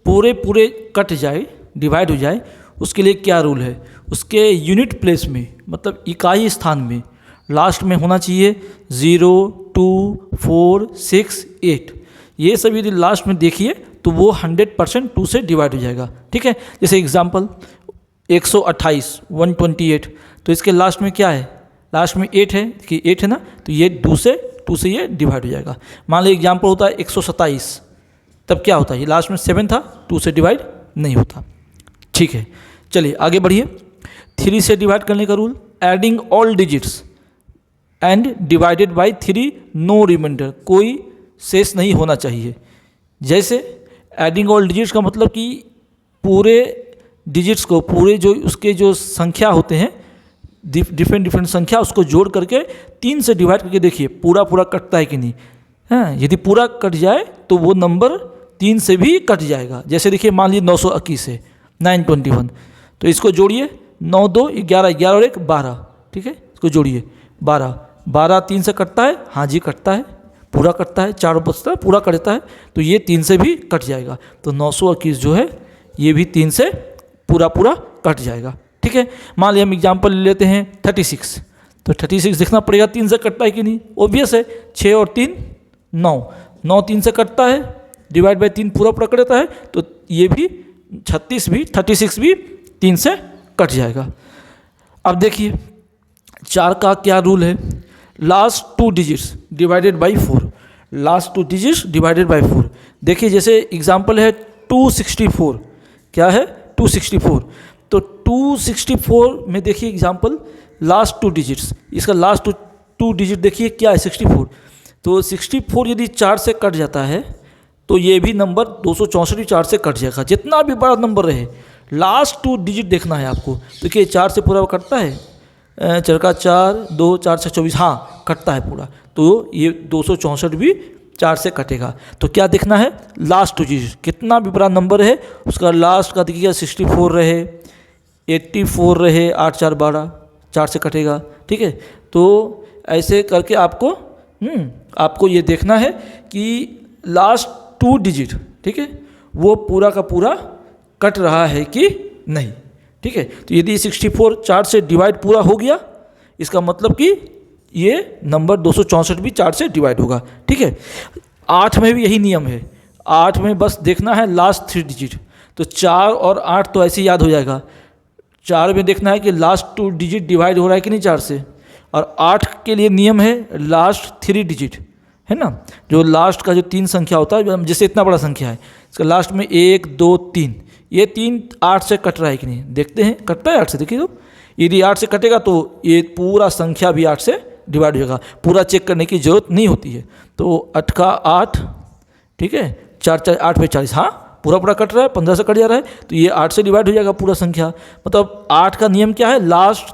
पूरे पूरे कट जाए, डिवाइड हो जाए, उसके लिए क्या रूल है। उसके यूनिट प्लेस में, मतलब इकाई स्थान में लास्ट में होना चाहिए 0 2 4 6 8। ये सब यदि लास्ट में देखिए तो वो 100% 2 से डिवाइड हो जाएगा। ठीक है, जैसे एग्जांपल 128 128, तो इसके लास्ट में क्या है, लास्ट में 8 है कि 8 है ना, तो ये 2 से ये डिवाइड हो जाएगा। मान लीजिए एग्जांपल होता है 127, तब क्या होता है, ये लास्ट में 7 था, 2 से डिवाइड नहीं होता। ठीक है, चलिए आगे बढ़िए। 3 से डिवाइड करने का rule, adding all digits and divided by 3, no remainder, कोई शेष नहीं होना चाहिए। जैसे एडिंग ऑल डिजिट्स का मतलब कि पूरे डिजिट्स को, पूरे जो उसके जो संख्या होते हैं, डिफरेंट संख्या, उसको जोड़ करके 3 से डिवाइड करके देखिए पूरा पूरा कटता है कि नहीं। हाँ, यदि पूरा कट जाए तो वो नंबर 3 से भी कट जाएगा। जैसे देखिए मान लीजिए 921 है, 921। तो इसको जोड़िए, 9 2 11, 11 और 1 12, ठीक है, इसको जोड़िए 12, 12 3 से कटता है, हाँ जी कटता है, पूरा कटता है, 4 बचता है, पूरा कटता है, तो ये 3 से भी कट जाएगा। तो 921 जो है ये भी 3 से पूरा पूरा कट जाएगा, ठीक है। मान लिया हम एग्जाम्पल ले लेते हैं 36, तो 36 देखना पड़ेगा 3 से कटता है कि नहीं, ऑब्वियस है, 6 और 3 9, 9 3 से कटता है, डिवाइड बाई 3 पूरा पूरा कटता है, तो ये भी 36 भी 3 से कट जाएगा। अब देखिए 4 का क्या रूल है, last 2 digits divided by 4, last 2 digits divided by 4। देखिए जैसे एग्जाम्पल है 264, क्या है 264, तो 264 में देखिए एग्जाम्पल लास्ट 2 डिजिट्स, इसका लास्ट 2 डिजिट देखिए क्या है 64, तो 64 यदि 4 से कट जाता है तो ये भी नंबर 264 भी 4 से कट जाएगा। जितना भी बड़ा नंबर रहे लास्ट 2 डिजिट देखना है आपको। देखिए 4 से पूरा कटता है, 4 का 4, 2 4 6 24, हाँ कटता है पूरा, तो ये 264 भी 4 से कटेगा। तो क्या देखना है, लास्ट 2 डिजिट, कितना भी बड़ा नंबर है उसका लास्ट का देखिएगा 64 रहे, 84 रहे, 8 4 12, 4 से कटेगा, ठीक है। तो ऐसे करके आपको ये देखना है कि लास्ट 2 डिजिट, ठीक है, वो पूरा का पूरा कट रहा है कि नहीं, ठीक है। तो यदि 64 4 से डिवाइड पूरा हो गया, इसका मतलब कि ये नंबर 264 भी 4 से डिवाइड होगा, ठीक है। 8 में भी यही नियम है, 8 में बस देखना है लास्ट 3 डिजिट, तो 4 और 8 तो ऐसे याद हो जाएगा। 4 में देखना है कि लास्ट 2 डिजिट डिवाइड हो रहा है कि नहीं 4 से, और 8 के लिए नियम है लास्ट 3 डिजिट, है ना, जो लास्ट का जो 3 संख्या होता है, जैसे इतना बड़ा संख्या है इसका लास्ट में 1 2 3, ये 3 8 से कट रहा है कि नहीं, देखते हैं कटता है 8 से, देखिए तो यदि 8 से कटेगा तो ये पूरा संख्या भी 8 से डिवाइड हो जाएगा, पूरा चेक करने की जरूरत नहीं होती है। तो 8 का 8, ठीक है, 4 4 8 पे 40, हाँ पूरा पूरा कट रहा है, 15 से कट जा रहा है, तो ये 8 से डिवाइड हो जाएगा पूरा संख्या। मतलब 8 का नियम क्या है, लास्ट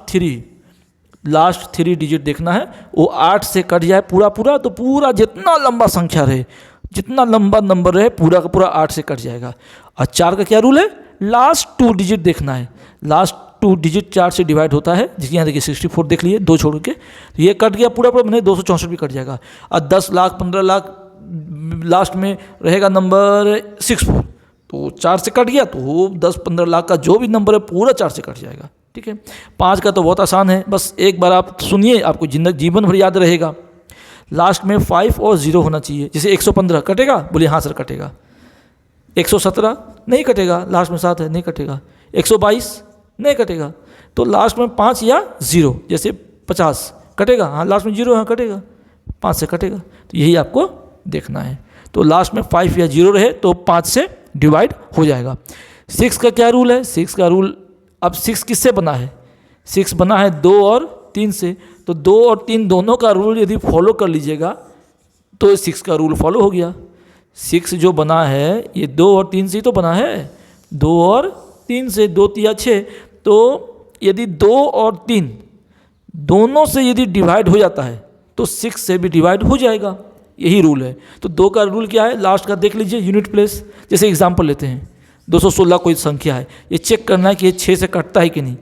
3 डिजिट देखना है, वो 8 से कट जाए पूरा पूरा, तो पूरा जितना लंबा संख्या रहे, जितना लंबा नंबर रहे, पूरा का पूरा 8 से कट जाएगा। और 4 का क्या रूल है, लास्ट 2 डिजिट देखना है, लास्ट 2 डिजिट 4 से डिवाइड होता है, जिसके यहाँ देखिए 64 देख लिए 2 छोड़ के, तो ये कट गया पूरा पूरा, मैंने 264 भी कट जाएगा। और 10 लाख 15 लाख लास्ट में रहेगा नंबर 64, तो 4 से कट गया, तो 10-15 लाख का जो भी नंबर है पूरा 4 से कट जाएगा, ठीक है। 5 का तो बहुत आसान है, बस एक बार आप सुनिए, आपको जीवन भर याद रहेगा। लास्ट में 5 और 0 होना चाहिए, जैसे 115 कटेगा, बोलिए हाँ सर कटेगा। 117 नहीं कटेगा, लास्ट में 7 है, नहीं कटेगा। 122 नहीं कटेगा, तो लास्ट में 5 या 0, जैसे 50 कटेगा, हाँ लास्ट में 0 हाँ कटेगा, 5 से कटेगा, तो यही आपको देखना है। तो लास्ट में 5 या 0 रहे तो 5 से डिवाइड हो जाएगा। 6 का क्या रूल है, 6 का रूल, अब 6 किससे बना है, 6 बना है 2 और 3 से, तो 2 और 3 दोनों का रूल यदि फॉलो कर लीजिएगा तो 6 का रूल फॉलो हो गया। 6 जो बना है ये 2 और 3 से ही तो बना है, 2 और 3 से, 2 3 6, तो यदि 2 और 3 दोनों से यदि डिवाइड हो जाता है तो 6 से भी डिवाइड हो जाएगा, यही रूल है। तो 2 का रूल क्या है, लास्ट का देख लीजिए यूनिट प्लेस, जैसे एग्जाम्पल लेते हैं 216 कोई संख्या है, ये चेक करना है कि ये 6 से कटता है कि नहीं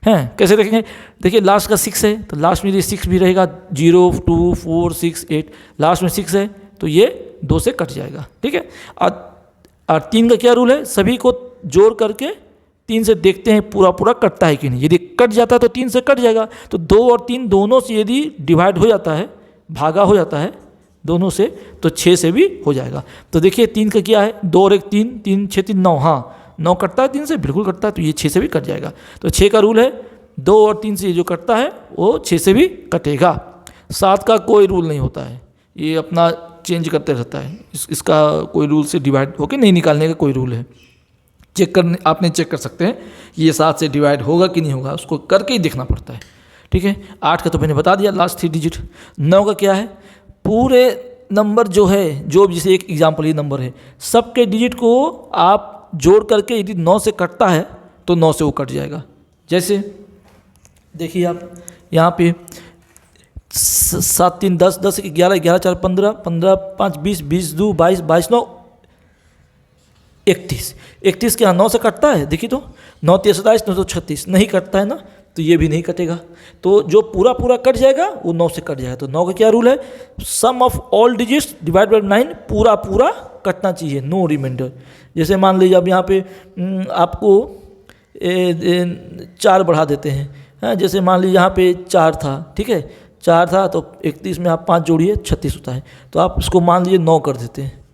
है। कैसे देखेंगे, देखिए लास्ट का 6 है तो लास्ट में ये 6 भी रहेगा, 0 2 4 6 8, लास्ट में 6 है तो ये 2 से कट जाएगा, ठीक है। और 3 का क्या रूल है, सभी को जोड़ करके 3 से देखते हैं पूरा पूरा कटता है कि नहीं, यदि कट जाता है तो 3 से कट जाएगा। तो 2 और 3 दोनों से यदि डिवाइड हो जाता है, भागा हो जाता है दोनों से, तो 6 से भी हो जाएगा। तो देखिए 3 का क्या है, 2 और 1 3, 3 6 3 9, हाँ 9 कटता है 3 से, बिल्कुल कटता है, तो ये 6 से भी कट जाएगा। तो 6 का रूल है 2 और 3 से जो कटता है वो 6 से भी कटेगा। 7 का कोई रूल नहीं होता है, ये अपना चेंज करते रहता है, इसका कोई रूल से डिवाइड होकर नहीं निकालने का कोई रूल है। आपने चेक कर सकते हैं कि ये 7 से डिवाइड होगा कि नहीं होगा, उसको करके ही देखना पड़ता है, ठीक है। 8 का तो मैंने बता दिया, लास्ट 3 डिजिट। 9 का क्या है, पूरे नंबर जो है, जो जैसे एक एग्जाम्पल ये नंबर है, सबके डिजिट को आप जोड़ करके यदि 9 से कटता है तो 9 से वो कट जाएगा। जैसे देखिए आप यहाँ पे 7 3 10, 10 11, 11 4 15, 15 5 20, 20 2 22, 22 9, 31। 31 क्या 9 से कटता है? देखिए तो 9 3 27, 9 36 नहीं कटता है ना, तो ये भी नहीं कटेगा। तो जो पूरा पूरा कट जाएगा वो 9 से कट जाएगा। तो 9 का क्या रूल है? Sum of all digits divide by 9, पूरा पूरा कटना चाहिए, नो रिमाइंडर। जैसे मान लीजिए अब यहाँ पे आपको 4 बढ़ा देते हैं, हाँ, जैसे मान लीजिए यहाँ पे 4 था, ठीक है, 4 था तो 31 में आप 5 जोड़िए 36 होता है। तो आप इसको मान लीजिए 9 कर देते हैं,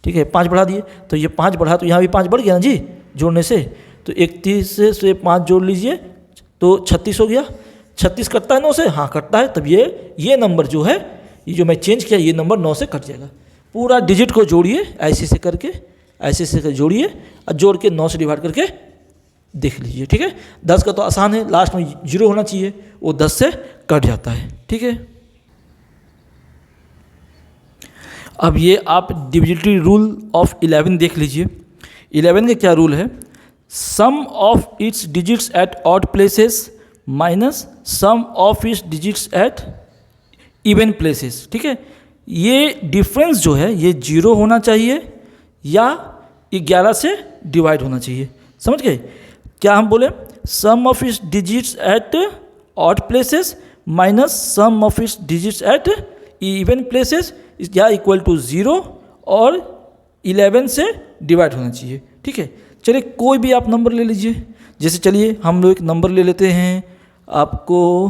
ठीक है, 5 बढ़ा दिए तो ये 5 बढ़ा, तो यहाँ भी 5 बढ़ गया ना जी जोड़ने से। तो 31 से 5 जोड़ लीजिए तो 36 हो गया। 36 कटता है 9 से? हाँ कटता है। तब ये नंबर जो है, ये जो मैं चेंज किया, ये नंबर 9 से कट जाएगा। पूरा डिजिट को जोड़िए ऐसे से करके, ऐसे से जोड़िए और जोड़ के 9 से डिवाइड करके देख लीजिए, ठीक है। 10 का तो आसान है, लास्ट में 0 होना चाहिए, वो 10 से कट जाता है, ठीक है। अब ये आप डिविजिबिलिटी रूल ऑफ 11 देख लीजिए। 11 का क्या रूल है? Sum of its digits at odd places minus sum of its digits at even places, ठीक है। ये डिफरेंस जो है ये 0 होना चाहिए या 11 से डिवाइड होना चाहिए, समझ गए? क्या हम बोले? Sum of its digits at odd places minus sum of its digits at even places या इक्वल टू 0 और 11 से डिवाइड होना चाहिए, ठीक है। चलिए कोई भी आप नंबर ले लीजिए, जैसे चलिए हम लोग एक नंबर ले लेते हैं, आपको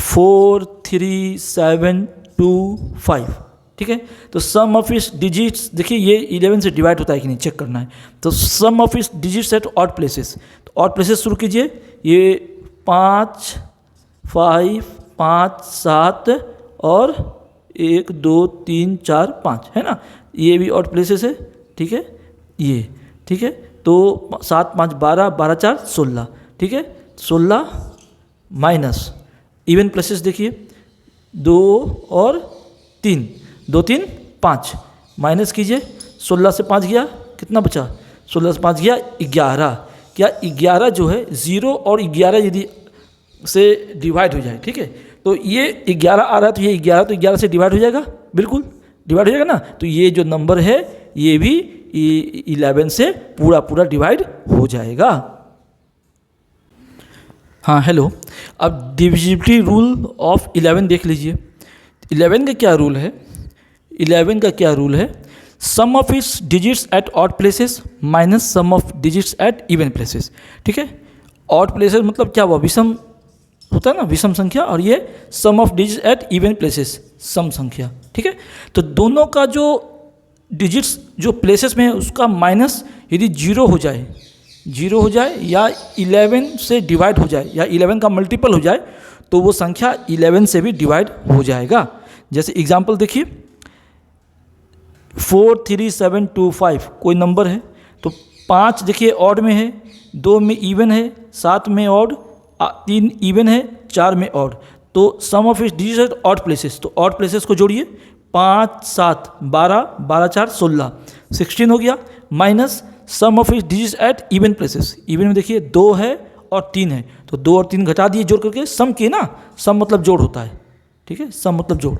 4 3 7 2 5, ठीक है। तो सम ऑफ इस डिजिट्स, देखिए ये 11 से डिवाइड होता है कि नहीं चेक करना है। तो सम ऑफ इस डिजिट्स एट ऑड प्लेसेस, तो ऑड प्लेसेस शुरू कीजिए। ये 5 5 5 7 और 1 2 3 4 5 है ना, ये भी ऑड प्लेसेस है, ठीक है, ये ठीक है। तो 7 5 12 12 4 16, ठीक है, 16 माइनस इवन प्लेसेस देखिए 2 और 3 2 3 5 माइनस कीजिए, 16 से 5 गया कितना बचा? 16 से 5 गया 11। क्या 11 जो है 0 और 11 यदि से डिवाइड हो जाए, ठीक है, तो ये 11 आ रहा है, तो ये 11 तो 11 से डिवाइड हो जाएगा, बिल्कुल डिवाइड हो जाएगा ना। तो ये जो नंबर है ये भी 11 से पूरा पूरा डिवाइड हो जाएगा। हाँ हेलो, अब डिविजिबिलिटी रूल ऑफ 11 देख लीजिए। 11 का क्या रूल है? 11 का क्या रूल है? Sum of its digits at odd places minus sum of digits at even places, ठीक है। ऑड प्लेसेस मतलब क्या हुआ? विषम होता है ना, विषम संख्या, और ये sum of digits at even places, सम संख्या, ठीक है। तो दोनों का जो डिजिट्स जो प्लेसेस में है उसका माइनस यदि 0 हो जाए, 0 हो जाए या 11 से डिवाइड हो जाए या 11 का मल्टीपल हो जाए, तो वो संख्या 11 से भी डिवाइड हो जाएगा। जैसे एग्जांपल देखिए 4 3 7 2 5 कोई नंबर है, तो 5 देखिए ऑड में है, 2 में इवन है, 7 में ऑड, 3 इवन है, 4 में ऑड। तो sum of its digits at odd places, तो ऑड प्लेसेस को जोड़िए, 5 7 12 12 4 16 16 हो गया, minus sum of its digits at even places. Even में देखिए 2 है और 3 है, तो 2 और 3 घटा दिए जोड़ करके, सम किए ना, सम मतलब जोड़ होता है, ठीक है, सम मतलब जोड़।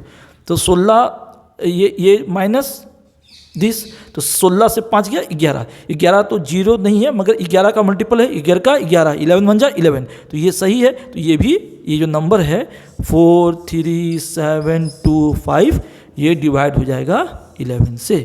तो 16 ये माइनस दिस, तो 16 से 5 गया 11, 11 तो 0 नहीं है मगर 11 का मल्टीपल है, 11 का 11, 11 बन जा 11, तो ये सही है। तो ये भी, ये जो नंबर है 4 3 7 2 5 ये डिवाइड हो जाएगा 11 से।